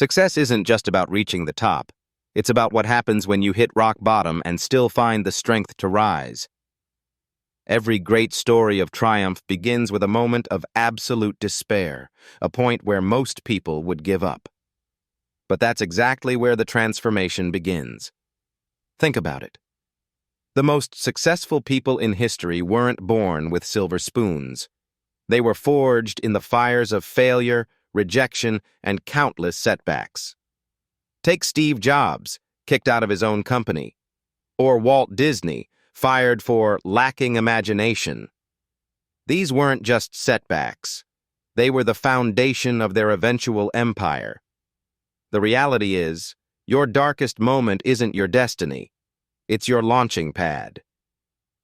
Success isn't just about reaching the top. It's about what happens when you hit rock bottom and still find the strength to rise. Every great story of triumph begins with a moment of absolute despair, a point where most people would give up. But that's exactly where the transformation begins. Think about it. The most successful people in history weren't born with silver spoons. They were forged in the fires of failure, rejection, and countless setbacks. Take Steve Jobs, kicked out of his own company, or Walt Disney, fired for lacking imagination. These weren't just setbacks. They were the foundation of their eventual empire. The reality is, your darkest moment isn't your destiny. It's your launching pad.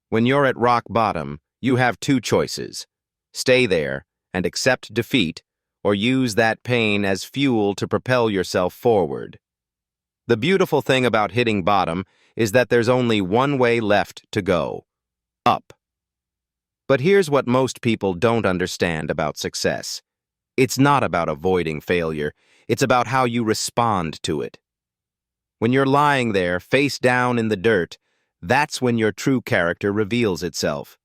When you're at rock bottom, you have two choices: stay there and accept defeat, or use that pain as fuel to propel yourself forward. The beautiful thing about hitting bottom is that there's only one way left to go: up. But here's what most people don't understand about success. It's not about avoiding failure. It's about how you respond to it. When you're lying there, face down in the dirt, that's when your true character reveals itself.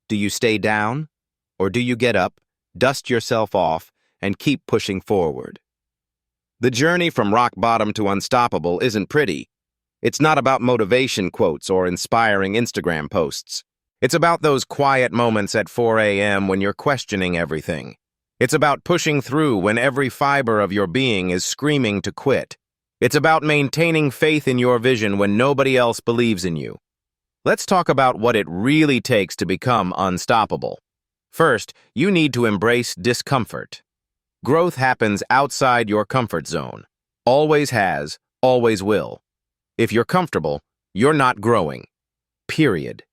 Do you stay down? Or do you get up, dust yourself off, and keep pushing forward? The journey from rock bottom to unstoppable isn't pretty. It's not about motivation quotes or inspiring Instagram posts. It's about those quiet moments at 4 a.m. when you're questioning everything. It's about pushing through when every fiber of your being is screaming to quit. It's about maintaining faith in your vision when nobody else believes in you. Let's talk about what it really takes to become unstoppable. First, you need to embrace discomfort. Growth happens outside your comfort zone. Always has, always will. If you're comfortable, you're not growing. Period.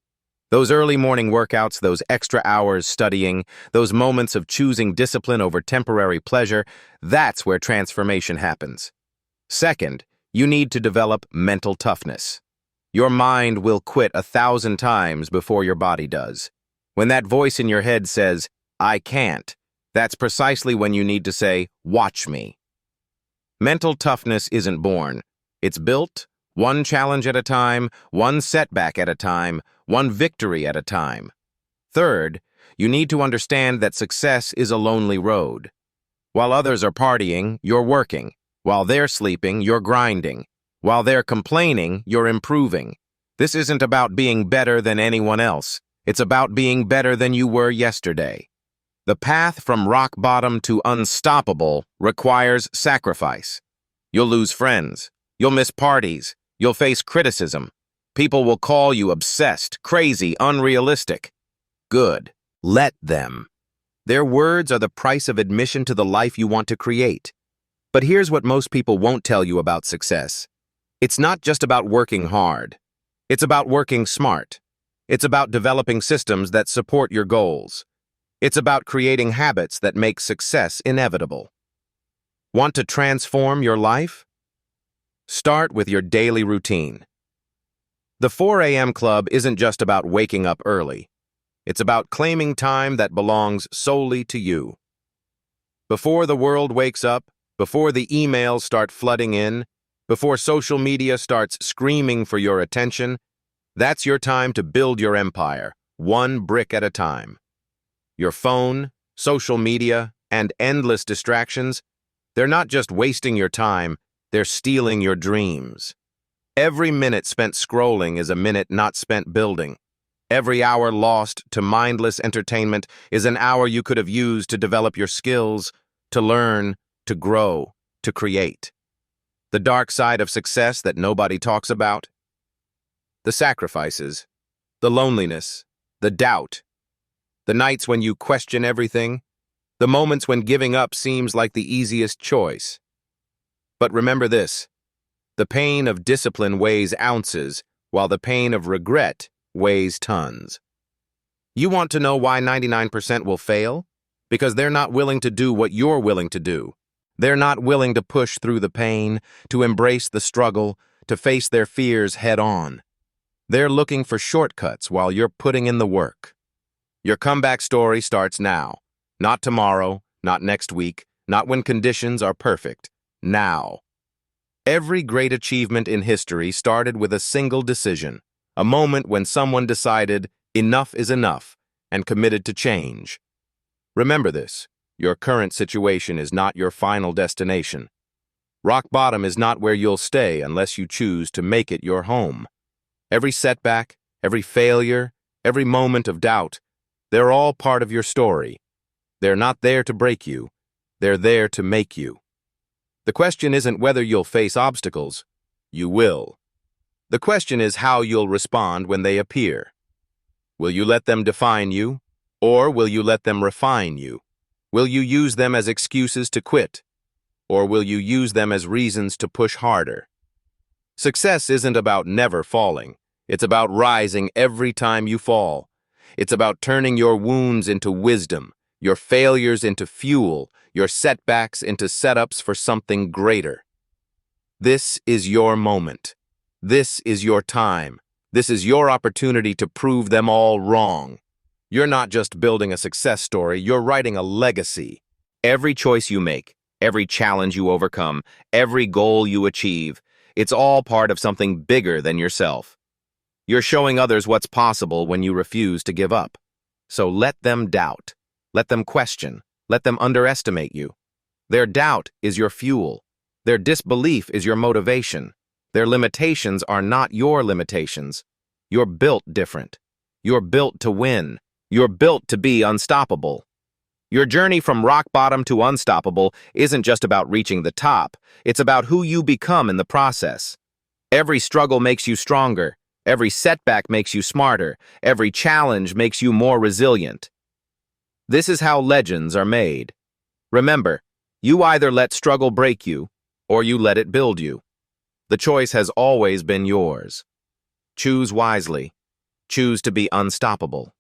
Those early morning workouts, those extra hours studying, those moments of choosing discipline over temporary pleasure, that's where transformation happens. Second, you need to develop mental toughness. Your mind will quit 1,000 times before your body does. When that voice in your head says, "I can't," that's precisely when you need to say, "Watch me." Mental toughness isn't born. It's built, one challenge at a time, one setback at a time, one victory at a time. Third, you need to understand that success is a lonely road. While others are partying, you're working. While they're sleeping, you're grinding. While they're complaining, you're improving. This isn't about being better than anyone else. It's about being better than you were yesterday. The path from rock bottom to unstoppable requires sacrifice. You'll lose friends. You'll miss parties. You'll face criticism. People will call you obsessed, crazy, unrealistic. Good. Let them. Their words are the price of admission to the life you want to create. But here's what most people won't tell you about success. It's not just about working hard. It's about working smart. It's about developing systems that support your goals. It's about creating habits that make success inevitable. Want to transform your life? Start with your daily routine. The 4 a.m. club isn't just about waking up early. It's about claiming time that belongs solely to you. Before the world wakes up, before the emails start flooding in, before social media starts screaming for your attention, that's your time to build your empire, one brick at a time. Your phone, social media, and endless distractions, they're not just wasting your time, they're stealing your dreams. Every minute spent scrolling is a minute not spent building. Every hour lost to mindless entertainment is an hour you could have used to develop your skills, to learn, to grow, to create. The dark side of success that nobody talks about? The sacrifices, the loneliness, the doubt, the nights when you question everything, the moments when giving up seems like the easiest choice. But remember this, the pain of discipline weighs ounces, while the pain of regret weighs tons. You want to know why 99% will fail? Because they're not willing to do what you're willing to do. They're not willing to push through the pain, to embrace the struggle, to face their fears head on. They're looking for shortcuts while you're putting in the work. Your comeback story starts now. Not tomorrow, not next week, not when conditions are perfect. now. Every great achievement in history started with a single decision, a moment when someone decided enough is enough and committed to change. Remember this, your current situation is not your final destination. Rock bottom is not where you'll stay unless you choose to make it your home. Every setback, every failure, every moment of doubt, they're all part of your story. They're not there to break you, they're there to make you. The question isn't whether you'll face obstacles. You will. The question is how you'll respond when they appear. Will you let them define you, or will you let them refine you? Will you use them as excuses to quit, or will you use them as reasons to push harder? Success isn't about never falling. It's about rising every time you fall. It's about turning your wounds into wisdom, your failures into fuel, your setbacks into setups for something greater. This is your moment. This is your time. This is your opportunity to prove them all wrong. You're not just building a success story, you're writing a legacy. Every choice you make, every challenge you overcome, every goal you achieve, it's all part of something bigger than yourself. You're showing others what's possible when you refuse to give up. So let them doubt. Let them question. Let them underestimate you. Their doubt is your fuel. Their disbelief is your motivation. Their limitations are not your limitations. You're built different. You're built to win. You're built to be unstoppable. Your journey from rock bottom to unstoppable isn't just about reaching the top. It's about who you become in the process. Every struggle makes you stronger. Every setback makes you smarter. Every challenge makes you more resilient. This is how legends are made. Remember, you either let struggle break you, or you let it build you. The choice has always been yours. Choose wisely. Choose to be unstoppable.